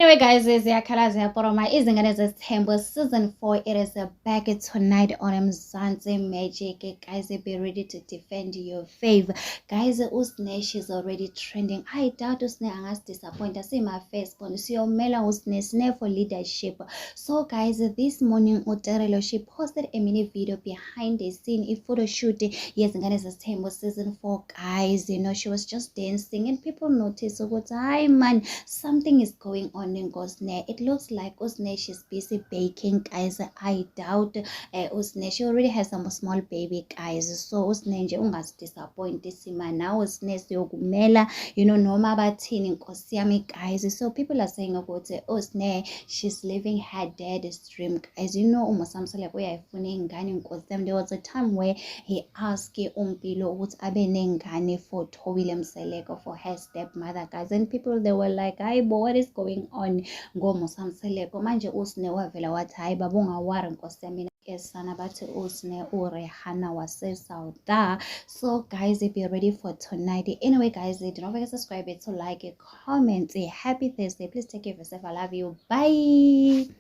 Anyway, guys, it's Yakalazi Poroma izingane zesithembu season 4. It is back tonight on Mzansi Magic. Guys, be ready to defend your faith. Guys, Usne, is already trending. I doubt Usne angas disappoint. I see my face on Siomela Usne for leadership. So, guys, this morning Uterelo she posted a mini video behind the scene, a photo shoot. Yes, Ngane Zesithembu season 4. Guys, she was just dancing and people noticed. So, hi man, something is going on in Gosne. It looks like Usne she's busy baking, guys. I doubt Usne she already has some small baby, guys. So Usne nje ungasidisappoint simana Usne siyokumela, noma bathini Nkosi yami, guys. So people are saying ukuthi Usne she's living her dad's dream, guys. uMosamsele uyayifuna ingane Nkosi yami. There was a time where he asked uMpilo ukuthi abe nengane for Thobile Mseleko, for her stepmother, guys, and people they were like, hayi bo, what is going on ngoMosamseleko? Manje Usne wavela wathi hayi baba ungawari Nkosi yami sana bathi Usne uRehana waseSauda. So guys, be ready for tonight. Anyway, guys, do not forget to subscribe, to like, comment, happy Thursday. Please take care of yourself. I love you. Bye.